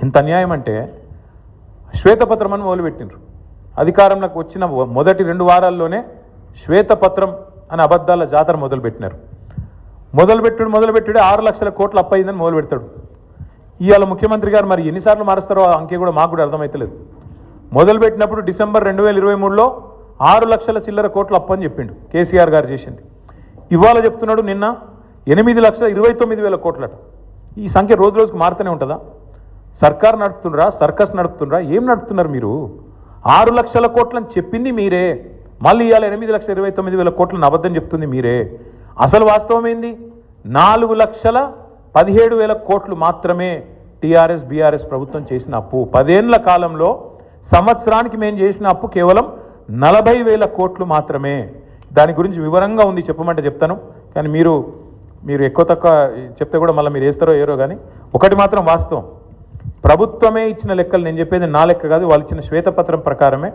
ఇంత అన్యాయం అంటే శ్వేతపత్రం అని మొదలుపెట్టినారు. అధికారంలోకి వచ్చిన మొదటి 2 వారాల్లోనే శ్వేతపత్రం అనే అబద్ధాల జాతర మొదలుపెట్టినారు. మొదలుపెట్టుడు 6 లక్షల కోట్ల అప్పు అయిందని మొదలు పెడతాడు. ఇవాళ ముఖ్యమంత్రి గారు మరి ఎన్నిసార్లు మారుస్తారో అంకె కూడా మాకు కూడా అర్థమవుతలేదు. మొదలుపెట్టినప్పుడు డిసెంబర్ 2023లో 6 లక్షల చిల్లర కోట్ల అప్పు అని చెప్పిండు కేసీఆర్ గారు చేసింది. ఇవాళ చెప్తున్నాడు నిన్న 8,29,000 కోట్లట. ఈ సంఖ్య రోజు రోజుకు మారుతూనే ఉంటుందా? సర్కార్ నడుపుతుండ్రా, సర్కస్ నడుపుతుండ్రా, ఏం నడుపుతున్నారు మీరు? 6 లక్షల కోట్లని చెప్పింది మీరే, మళ్ళీ ఇవాళ 8,29,000 కోట్లను అబద్ధం చెప్తుంది మీరే. అసలు వాస్తవం ఏంది? 4,17,000 కోట్లు మాత్రమే టీఆర్ఎస్ బీఆర్ఎస్ ప్రభుత్వం చేసిన అప్పు. 10 ఏళ్ల కాలంలో సంవత్సరానికి మేము చేసిన అప్పు కేవలం 40,000 కోట్లు మాత్రమే. దాని గురించి వివరంగా ఉంది, చెప్పమంటే చెప్తాను. కానీ మీరు ఎక్కువ తక్కువ చెప్తే కూడా మళ్ళీ మీరు వేస్తారో ఏరో. కానీ ఒకటి మాత్రం వాస్తవం, ప్రభుత్వమే ఇచ్చిన లెక్కలు, నేను చెప్పేది నా లెక్క కాదు, వాళ్ళు ఇచ్చిన శ్వేతపత్రం ప్రకారమే,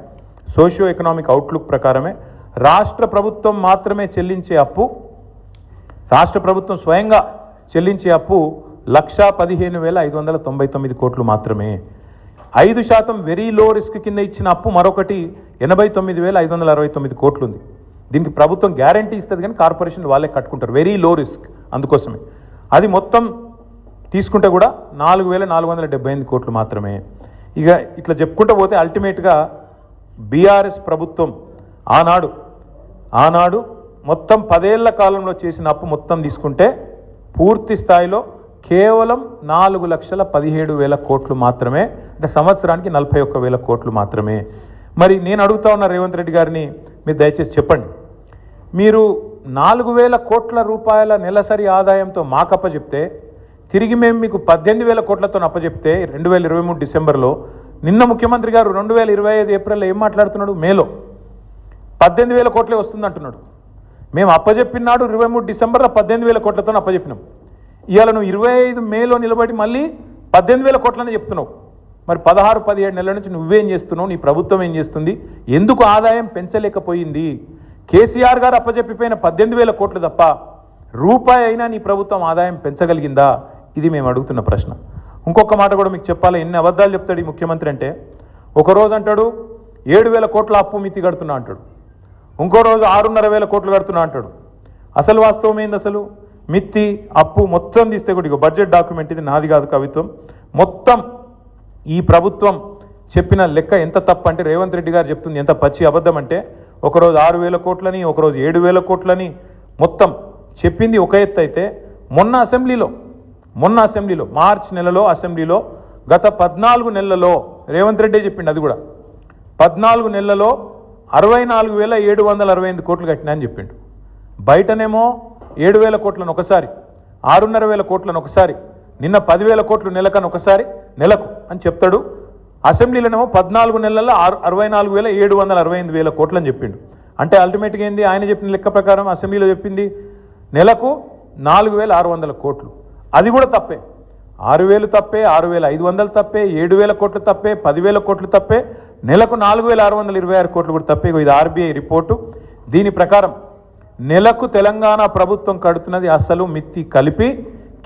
సోషియో ఎకనామిక్ అవుట్లుక్ ప్రకారమే రాష్ట్ర ప్రభుత్వం మాత్రమే చెల్లించే అప్పు, రాష్ట్ర ప్రభుత్వం స్వయంగా చెల్లించే అప్పు 1,15,599 కోట్లు మాత్రమే. 5% వెరీ లో రిస్క్ కింద ఇచ్చిన అప్పు మరొకటి 89,569 కోట్లు ఉంది. దీనికి ప్రభుత్వం గ్యారంటీ ఇస్తుంది కానీ కార్పొరేషన్లు వాళ్ళే కట్టుకుంటారు, వెరీ లో రిస్క్. అందుకోసమే అది మొత్తం తీసుకుంటే కూడా 4,478 కోట్లు మాత్రమే. ఇక ఇట్లా చెప్పుకుంటూ పోతే అల్టిమేట్గా బీఆర్ఎస్ ప్రభుత్వం ఆనాడు మొత్తం 10 ఏళ్ల కాలంలో చేసిన అప్పు మొత్తం తీసుకుంటే పూర్తి స్థాయిలో కేవలం 4,17,000 కోట్లు మాత్రమే, అంటే సంవత్సరానికి 41,000 కోట్లు మాత్రమే. మరి నేను అడుగుతా ఉన్న రేవంత్ రెడ్డి గారిని, మీరు దయచేసి చెప్పండి, మీరు 4,000 కోట్ల రూపాయల నెలసరి ఆదాయంతో మాకప్ప చెప్తే, తిరిగి మేము మీకు 18,000 కోట్లతో అప్పచెప్తే 2023 డిసెంబర్లో, నిన్న ముఖ్యమంత్రి గారు 2025 ఏప్రిల్లో ఏం మాట్లాడుతున్నాడు? మేలో 18,000 కోట్లే వస్తుంది అంటున్నాడు. మేము అప్పచెప్పినాడు 23 డిసెంబర్లో 18,000 కోట్లతో అప్పచెప్పినాం. ఇవాళ నువ్వు 25 మేలో నిలబడి మళ్ళీ 18,000 కోట్లని చెప్తున్నావు. మరి 16-17 నెలల నుంచి నువ్వేం చేస్తున్నావు? నీ ప్రభుత్వం ఏం చేస్తుంది? ఎందుకు ఆదాయం పెంచలేకపోయింది? కేసీఆర్ గారు అప్పచెప్పిపోయిన 18,000 కోట్లు తప్ప రూపాయి అయినా నీ ప్రభుత్వం ఆదాయం పెంచగలిగిందా? ఇది మేము అడుగుతున్న ప్రశ్న. ఇంకొక మాట కూడా మీకు చెప్పాలి, ఎన్ని అబద్ధాలు చెప్తాడు ఈ ముఖ్యమంత్రి అంటే, ఒకరోజు అంటాడు 7,000 కోట్ల అప్పు మితి కడుతున్నా అంటాడు, ఇంకో రోజు 6,500 కోట్లు కడుతున్నా అంటాడు. అసలు వాస్తవం ఏంది? అసలు మిత్తి అప్పు మొత్తం తీస్తే కూడా బడ్జెట్ డాక్యుమెంట్, ఇది నాది కాదు కవిత్వం, మొత్తం ఈ ప్రభుత్వం చెప్పిన లెక్క ఎంత తప్పు అంటే, రేవంత్ రెడ్డి గారు చెప్తుంది ఎంత పచ్చి అబద్ధం అంటే, ఒకరోజు 6,000 కోట్లని, ఒకరోజు 7,000 కోట్లని మొత్తం చెప్పింది ఒక ఎత్తు అయితే, మొన్న అసెంబ్లీలో మార్చి నెలలో అసెంబ్లీలో గత 14 నెలలలో రేవంత్ రెడ్డి చెప్పిండు, అది కూడా 14 నెలలలో 64,768 కోట్లు కట్టినా అని చెప్పిండు. బయటనేమో 7,000 కోట్లను ఒకసారి, 6,500 కోట్లను ఒకసారి, నిన్న 10,000 కోట్లు నెలకు అని చెప్తాడు. అసెంబ్లీలోనేమో 14 నెలల్లో 64,768 కోట్లు అని చెప్పిండు. అంటే అల్టిమేట్గా ఏంది? ఆయన చెప్పిన లెక్క ప్రకారం అసెంబ్లీలో చెప్పింది నెలకు 4,600 కోట్లు. అది కూడా తప్పే. 6,000 తప్పే, 6,500 తప్పే, 7,000 కోట్లు తప్పే, 10,000 కోట్లు తప్పే, నెలకు 4,626 కోట్లు కూడా తప్పే. ఇది ఆర్బీఐ రిపోర్టు. దీని ప్రకారం నెలకు తెలంగాణ ప్రభుత్వం కడుతున్నది అసలు మిత్తి కలిపి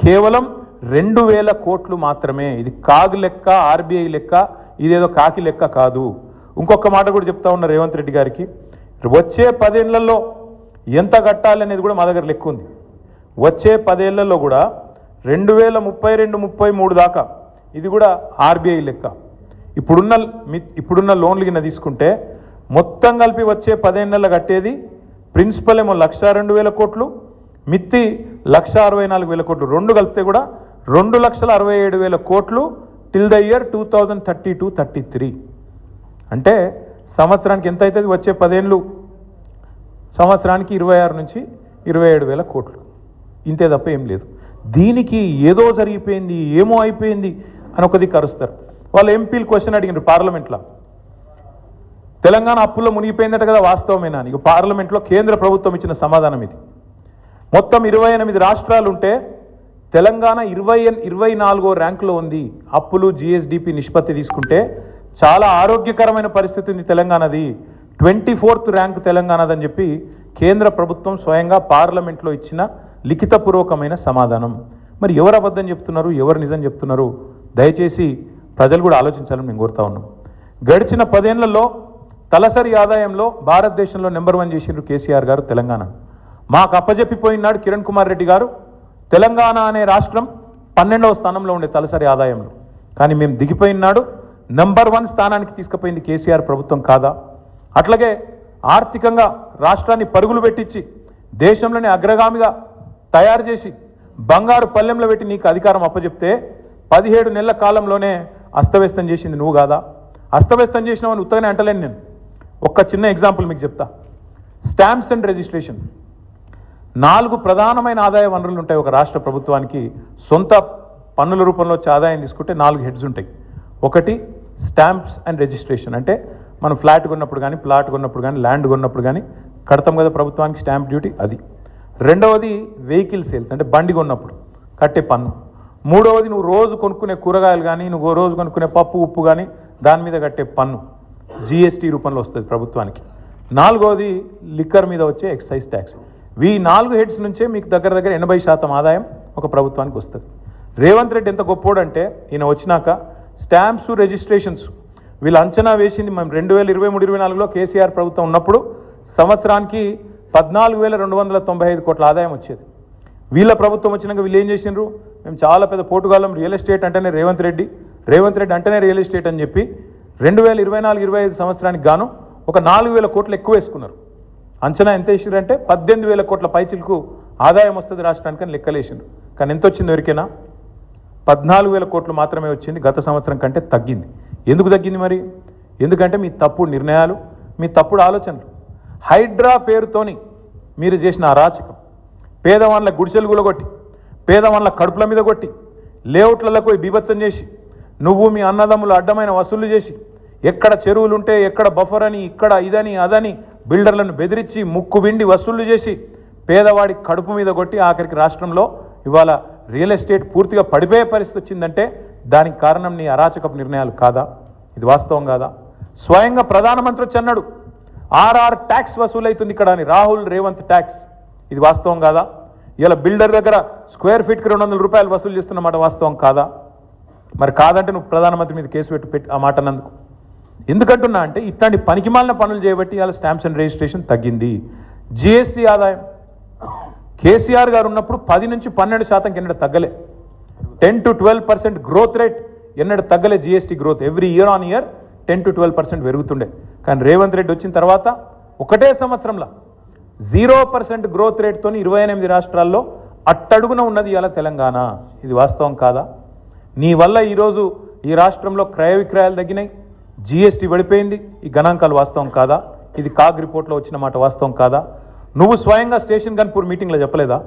కేవలం 2,000 కోట్లు మాత్రమే. ఇది కాగు లెక్క, ఆర్బీఐ లెక్క, ఇదేదో కాకి లెక్క కాదు. ఇంకొక మాట కూడా చెప్తా ఉన్న రేవంత్ రెడ్డి గారికి, వచ్చే 10 ఏళ్లలో ఎంత కట్టాలి అనేది కూడా మా దగ్గర లెక్క ఉంది. వచ్చే 10 ఏళ్లలో కూడా 2032-33 దాకా, ఇది కూడా ఆర్బీఐ లెక్క. ఇప్పుడున్న లోన్లు కింద తీసుకుంటే మొత్తం కలిపి వచ్చే 10 ఏళ్లలో కట్టేది ప్రిన్సిపల్ ఏమో 1,02,000 కోట్లు, మిత్తి 1,64,000 కోట్లు, రెండు కలిపితే కూడా 2,67,000 కోట్లు టిల్ ద ఇయర్ 2032-33. అంటే సంవత్సరానికి ఎంత అవుతుంది? వచ్చే 10 ఏళ్ళు సంవత్సరానికి 26,000-27,000 కోట్లు, ఇంతే తప్ప ఏం లేదు. దీనికి ఏదో జరిగిపోయింది, ఏమో అయిపోయింది అని ఒక దిక్కు అరుస్తారు. వాళ్ళు ఎంపీలు క్వశ్చన్ అడిగినారు పార్లమెంట్లో, తెలంగాణ అప్పుల్లో మునిగిపోయిందట కదా, వాస్తవమేనా? ఇక పార్లమెంట్లో కేంద్ర ప్రభుత్వం ఇచ్చిన సమాధానం ఇది. మొత్తం 28 రాష్ట్రాలు ఉంటే తెలంగాణ 24వ ర్యాంకులో ఉంది. అప్పులు జిఎస్డిపి నిష్పత్తి తీసుకుంటే చాలా ఆరోగ్యకరమైన పరిస్థితి ఉంది తెలంగాణది. 24th ర్యాంకు తెలంగాణదని చెప్పి కేంద్ర ప్రభుత్వం స్వయంగా పార్లమెంట్లో ఇచ్చిన లిఖితపూర్వకమైన సమాధానం. మరి ఎవరు అబద్ధం చెప్తున్నారు, ఎవరు నిజం చెప్తున్నారు? దయచేసి ప్రజలు కూడా ఆలోచించాలని మేము కోరుతా ఉన్నాం. గడిచిన 10 ఏళ్లలో తలసరి ఆదాయంలో భారతదేశంలో నెంబర్ 1 చేసిండ్రు కేసీఆర్ గారు తెలంగాణ. మాకు అప్పజెప్పిపోయినాడు కిరణ్ కుమార్ రెడ్డి గారు. తెలంగాణ అనే రాష్ట్రం 12వ స్థానంలో ఉండే తలసరి ఆదాయంలో. కానీ మేము దిగిపోయినాడు నెంబర్ 1 స్థానానికి తీసుకుపోయింది కేసీఆర్ ప్రభుత్వం కాదా? అట్లాగే ఆర్థికంగా రాష్ట్రాన్ని పరుగులు పెట్టించి దేశంలోనే అగ్రగామిగా తయారు చేసి బంగారు పల్లెంలో పెట్టి నీకు అధికారం అప్పచెప్తే 17 నెలల కాలంలోనే అస్తవ్యస్తం చేసింది నువ్వు కాదా? అస్తవ్యస్తం చేసినావని ఉత్తగానే అంటలేను నేను. ఒక్క చిన్న ఎగ్జాంపుల్ మీకు చెప్తా. స్టాంప్స్ అండ్ రిజిస్ట్రేషన్ 4 ప్రధానమైన ఆదాయ వనరులు ఉంటాయి ఒక రాష్ట్ర ప్రభుత్వానికి. సొంత పన్నుల రూపంలో వచ్చే ఆదాయం తీసుకుంటే 4 హెడ్స్ ఉంటాయి. ఒకటి స్టాంప్స్ అండ్ రిజిస్ట్రేషన్, అంటే మనం ఫ్లాట్ కొన్నప్పుడు కానీ ప్లాట్ కొన్నప్పుడు కానీ ల్యాండ్ కొన్నప్పుడు కానీ కడతాం కదా ప్రభుత్వానికి స్టాంప్ డ్యూటీ, అది. రెండవది వెహికల్ సేల్స్, అంటే బండి కొన్నప్పుడు కట్టే పన్ను. మూడవది నువ్వు రోజు కొనుక్కునే కూరగాయలు కానీ నువ్వు రోజు కొనుక్కునే పప్పు ఉప్పు కానీ దాని మీద కట్టే పన్ను జిఎస్టీ రూపంలో వస్తుంది ప్రభుత్వానికి. నాలుగవది లిక్కర్ మీద వచ్చే ఎక్సైజ్ ట్యాక్స్. ఈ 4 హెడ్స్ నుంచే మీకు దగ్గర 80% ఆదాయం ఒక ప్రభుత్వానికి వస్తుంది. రేవంత్ రెడ్డి ఎంత గొప్పోడంటే ఈయన వచ్చినాక స్టాంప్స్ రిజిస్ట్రేషన్స్ వీళ్ళు అంచనా వేసింది మేము 2023-24లో కేసీఆర్ ప్రభుత్వం ఉన్నప్పుడు సంవత్సరానికి 14,295 కోట్ల ఆదాయం వచ్చేది. వీళ్ళ ప్రభుత్వం వచ్చినాక వీళ్ళు ఏం చేసిండ్రు, మేము చాలా పెద్ద పోటుగాలం, రియల్ ఎస్టేట్ అంటేనే రేవంత్ రెడ్డి అంటేనే రియల్ ఎస్టేట్ అని చెప్పి 2024-25 సంవత్సరానికి గాను ఒక 4,000 కోట్లు ఎక్కువ వేసుకున్నారు. అంచనా ఎంత వేసిండ్రు అంటే 18,000 కోట్ల పైచిలకు ఆదాయం వస్తుంది రాష్ట్రానికి అని లెక్కలేసిండ్రు. కానీ ఎంత వచ్చింది ఎవరికైనా? 14,000 కోట్లు మాత్రమే వచ్చింది. గత సంవత్సరం కంటే తగ్గింది. ఎందుకు తగ్గింది మరి? ఎందుకంటే మీ తప్పుడు నిర్ణయాలు, మీ తప్పుడు ఆలోచనలు. హైడ్రా పేరుతోని మీరు చేసిన అరాచకం, పేదవాళ్ళ గుడిసెలు గులగొట్టి పేదవాళ్ళ కడుపుల మీద కొట్టి లేఅవుట్లకు బీభత్సం చేసి నువ్వు మీ అన్నదమ్ములు అడ్డమైన వసూళ్లు చేసి ఎక్కడ చెరువులుంటే ఎక్కడ బఫర్ అని ఇక్కడ ఇదని అదని బిల్డర్లను బెదిరించి ముక్కు విండి వసూళ్లు చేసి పేదవాడి కడుపు మీద కొట్టి ఆఖరికి రాష్ట్రంలో ఇవాళ రియల్ ఎస్టేట్ పూర్తిగా పడిపోయే పరిస్థితి వచ్చిందంటే దానికి కారణం నీ అరాచకపు నిర్ణయాలు కాదా? ఇది వాస్తవం కాదా? స్వయంగా ప్రధానమంత్రి వచ్చి అన్నాడు ఆర్ఆర్ ట్యాక్స్ వసూలైతుంది ఇక్కడ అని, రాహుల్ రేవంత్ ట్యాక్స్. ఇది వాస్తవం కాదా? ఇలా బిల్డర్ దగ్గర స్క్వేర్ ఫీట్కి 200 రూపాయలు వసూలు చేస్తున్నమాట వాస్తవం కాదా? మరి కాదంటే నువ్వు ప్రధానమంత్రి మీద కేసు పెట్టి ఆ మాట అన్నందుకు. ఎందుకంటున్నా అంటే ఇట్లాంటి పనికిమాలిన పనులు చేయబట్టి ఇలా స్టాంప్స్ అండ్ రిజిస్ట్రేషన్ తగ్గింది. జిఎస్టీ ఆదాయం కేసీఆర్ గారు ఉన్నప్పుడు 10 నుంచి 12% ఎన్నడూ తగ్గలే. 10 to 12% గ్రోత్ రేట్ ఎన్నడూ తగ్గలే. GST growth every year on year 10 to 12% పెరుగుతుండే. కానీ రేవంత్ రెడ్డి వచ్చిన తర్వాత ఒకటే సంవత్సరంలో 0% గ్రోత్ రేట్తో 28 రాష్ట్రాల్లో అట్టడుగున ఉన్నది ఇలా తెలంగాణ. ఇది వాస్తవం కాదా? నీ వల్ల ఈరోజు ఈ రాష్ట్రంలో క్రయ విక్రయాలు తగ్గినాయి, జిఎస్టీ పడిపోయింది. ఈ గణాంకాలు వాస్తవం కాదా? ఇది కాగ్ రిపోర్ట్లో వచ్చిన మాట వాస్తవం కాదా? నువ్వు స్వయంగా స్టేషన్ గన్పూర్ మీటింగ్లో చెప్పలేదా?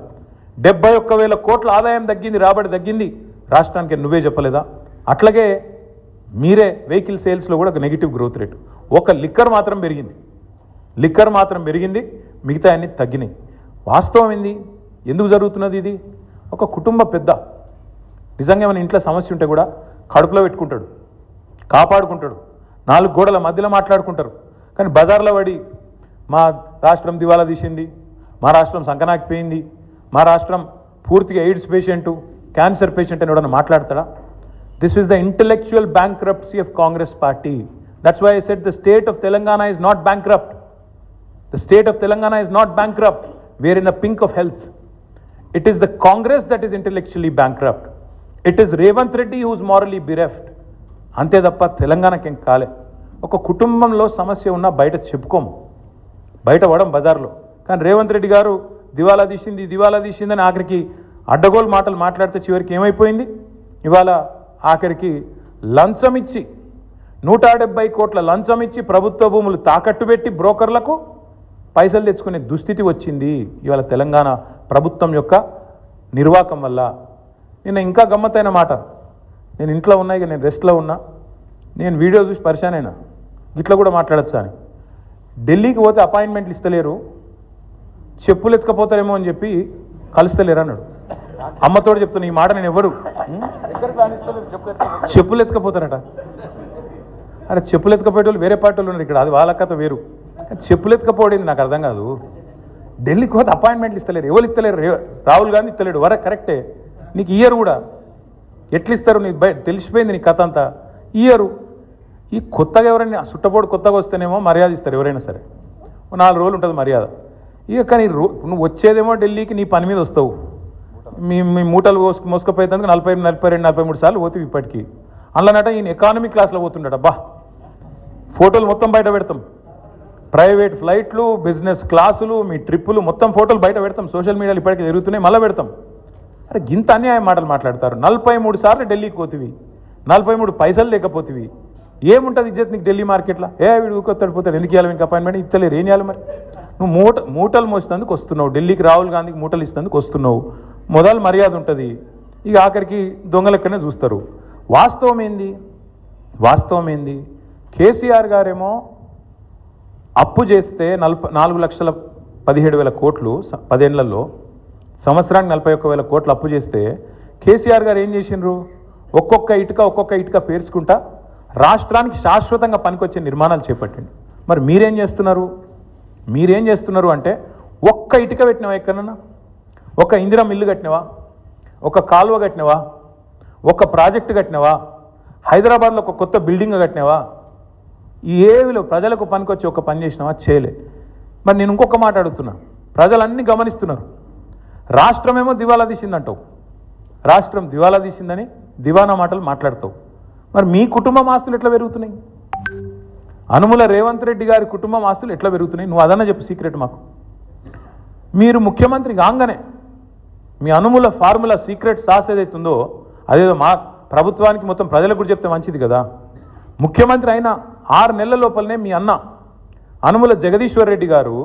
71,000 కోట్ల ఆదాయం తగ్గింది, రాబడి తగ్గింది రాష్ట్రానికి, నువ్వే చెప్పలేదా? అట్లాగే మీరే వెహికల్ సేల్స్లో కూడా ఒక నెగిటివ్ గ్రోత్ రేటు. ఒక లిక్కర్ మాత్రం పెరిగింది, మిగతా అన్నీ తగ్గినాయి. వాస్తవం ఏంది? ఎందుకు జరుగుతున్నది ఇది? ఒక కుటుంబ పెద్ద నిజంగా మన ఇంట్లో సమస్య ఉంటే కూడా కడుపులో పెట్టుకుంటాడు, కాపాడుకుంటాడు, 4 గోడల మధ్యలో మాట్లాడుకుంటారు. కానీ బజార్లో పడి మా రాష్ట్రం దివాలా తీసింది, మా రాష్ట్రం సంకనాకిపోయింది, మా రాష్ట్రం పూర్తిగా ఎయిడ్స్ పేషెంటు, క్యాన్సర్ పేషెంట్ అని ఎవడన్నా మాట్లాడతాడా? This is the intellectual bankruptcy of Congress party. That's why I said the state of Telangana is not bankrupt. The state of Telangana is not bankrupt. We are in a pink of health. It is the Congress that is intellectually bankrupt. It is Revanth Reddy who is morally bereft. అంతే తప్ప తెలంగాణకేం కాలే. ఒక కుటుంబంలో సమస్య ఉన్నా బయట చెప్పుకోము, బయట పడం బజార్లో. కానీ రేవంత్ రెడ్డి గారు దివాలా తీసిందని ఆఖరికి అడ్డగోలు మాటలు మాట్లాడితే చివరికి ఏమైపోయింది? ఇవాళ ఆఖరికి లంచం ఇచ్చి 170 కోట్ల లంచం ఇచ్చి ప్రభుత్వ భూములు తాకట్టు పెట్టి బ్రోకర్లకు పైసలు తెచ్చుకునే దుస్థితి వచ్చింది ఇవాళ తెలంగాణ ప్రభుత్వం యొక్క నిర్వాకం వల్ల. నేను ఇంకా గమ్మత్తైన మాట, నేను ఇంట్లో ఉన్నా, ఇక నేను రెస్ట్లో ఉన్నా, నేను వీడియో చూసి పరిశాన్ అయినా, ఇట్లా కూడా మాట్లాడచ్చు అని. ఢిల్లీకి పోతే అపాయింట్మెంట్లు ఇస్తలేరు, చెప్పులు ఎత్తుకపోతారేమో అని చెప్పి కలుస్తలేరు అన్నాడు. అమ్మతోడు చెప్తున్నా ఈ మాట, నేను ఎవరు చెప్పులు ఎత్తుకపోతారట. అరే చెప్పులు ఎత్తుకపోయేటోళ్ళు వేరే పార్టీ వాళ్ళు ఉన్నారు ఇక్కడ, అది వాళ్ళ కథ వేరు. చెప్పులు ఎత్తుకపోయింది నాకు అర్థం కాదు. ఢిల్లీకి పోతే అపాయింట్మెంట్లు ఇస్తలేరు, ఎవరు ఇస్తలేరు? రాహుల్ గాంధీ ఇస్తలేడు, వరకు కరెక్టే, నీకు ఇయ్యరు కూడా. ఎట్లు ఇస్తారు? నీకు తెలిసిపోయింది నీ కథ అంతా. ఇయ్యరు. ఈ కొత్తగా ఎవరైనా చుట్టపోడు కొత్తగా వస్తేనేమో మర్యాద ఇస్తారు ఎవరైనా సరే, 4 రోజులు ఉంటుంది మర్యాద. ఇక కానీ నువ్వు వచ్చేదేమో ఢిల్లీకి నీ పని మీద వస్తావు, మీ మూటలు మోసుకపోయేందుకు 42, 43 సార్లు పోతుంది ఇప్పటికీ. అందులోనట ఈయన ఎకానమీ క్లాస్లో పోతుండట. బా ఫోటోలు మొత్తం బయట పెడతాం, ప్రైవేట్ ఫ్లైట్లు, బిజినెస్ క్లాసులు, మీ ట్రిప్పులు మొత్తం ఫోటోలు బయట పెడతాం, సోషల్ మీడియాలో ఇప్పటికీ జరుగుతున్నాయి, మళ్ళీ పెడతాం. అరే గింత అన్యాయం మాటలు మాట్లాడతారు. 43 సార్లు ఢిల్లీకి పోతివి, 43 పైసలు లేకపోతివి, ఏముంటుంది ఇజ్జత్ నీకు ఢిల్లీ మార్కెట్లో? వీడు ఊకొత్తాడు పోతాడు, ఎందుకు ఇవ్వాలి మీకు అపాయింట్మెంట్? ఇస్తలేరు, ఏం చేయాలి మరి? నువ్వు మూటలు మోసేందుకు వస్తున్నావు, ఢిల్లీకి రాహుల్ గాంధీకి మూటలు ఇస్తేందుకు వస్తున్నావు, మొదలు మర్యాద ఉంటుంది, ఇక ఆఖరికి దొంగలెక్కనే చూస్తారు. వాస్తవం ఏంది? కేసీఆర్ గారేమో అప్పు చేస్తే 4,17,000 కోట్లు 10 ఏళ్లలో, సంవత్సరానికి 41,000 కోట్లు అప్పు చేస్తే కేసీఆర్ గారు ఏం చేసిండ్రు? ఒక్కొక్క ఇటుక పేర్చుకుంటా రాష్ట్రానికి శాశ్వతంగా పనికొచ్చే నిర్మాణాలు చేపట్టండి. మరి మీరేం చేస్తున్నారు అంటే ఒక్క ఇటుక పెట్టినవా ఎక్కడన్నా? ఒక ఇందిరా మిల్లు కట్టినవా? ఒక కాలువ కట్టినవా? ఒక ప్రాజెక్టు కట్టినవా? హైదరాబాద్లో ఒక కొత్త బిల్డింగ్ కట్టినవా? ఏవిలో ప్రజలకు పనికొచ్చి ఒక పని చేసినావా? చేయలే. మరి నేను ఇంకొక మాట అడుగుతున్నా, ప్రజలన్నీ గమనిస్తున్నారు. రాష్ట్రమేమో దివాలా తీసిందంటావు, రాష్ట్రం దివాలా తీసిందని దివానా మాటలు మాట్లాడతావు. మరి మీ కుటుంబం ఆస్తులు ఎట్లా పెరుగుతున్నాయి? అనుముల రేవంత్ రెడ్డి గారి కుటుంబం ఆస్తులు ఎట్లా పెరుగుతున్నాయి? నువ్వు అదన్నా చెప్పు సీక్రెట్ మాకు. మీరు ముఖ్యమంత్రి కాగానే మీ అనుముల ఫార్ములా సీక్రెట్ సాస్ ఏదైతుందో అదేదో మా ప్రభుత్వానికి మొత్తం ప్రజలకు కూడా చెప్తే మంచిది కదా. ముఖ్యమంత్రి అయిన 6 నెలల లోపలనే మీ అన్న అనుముల జగదీశ్వర్ రెడ్డి గారు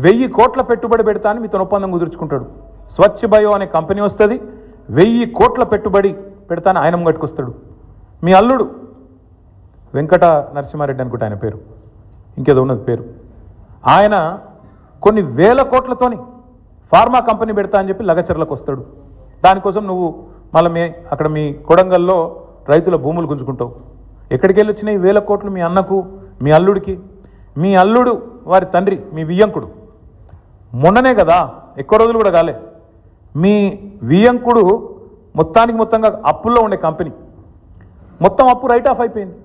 1000 కోట్ల పెట్టుబడి పెడతా అని మీతో ఒప్పందం కుదుర్చుకుంటాడు. స్వచ్ఛ బయో అనే కంపెనీ వస్తుంది, 1000 కోట్ల పెట్టుబడి పెడతాను ఆయన ముంగట్టుకొస్తాడు. మీ అల్లుడు వెంకట నరసింహారెడ్డి అనుకుంటా ఆయన పేరు, ఇంకేదో ఉన్నది పేరు, ఆయన కొన్ని వేల కోట్లతోని ఫార్మా కంపెనీ పెడతా అని చెప్పి లగచర్లకు వస్తాడు. దానికోసం నువ్వు మళ్ళీ అక్కడ మీ కొడంగల్లో రైతుల భూములు గుంజుకుంటావు. ఎక్కడికి వెళ్ళి వచ్చినాయి 1000 కోట్లు మీ అన్నకు, మీ అల్లుడికి? మీ అల్లుడు వారి తండ్రి మీ వియ్యంకుడు మొన్ననే కదా, ఎక్కువ రోజులు కూడా కాలే, మీ వియ్యంకుడు మొత్తంగా అప్పుల్లో ఉండే కంపెనీ మొత్తం అప్పు రైట్ ఆఫ్ అయిపోయింది.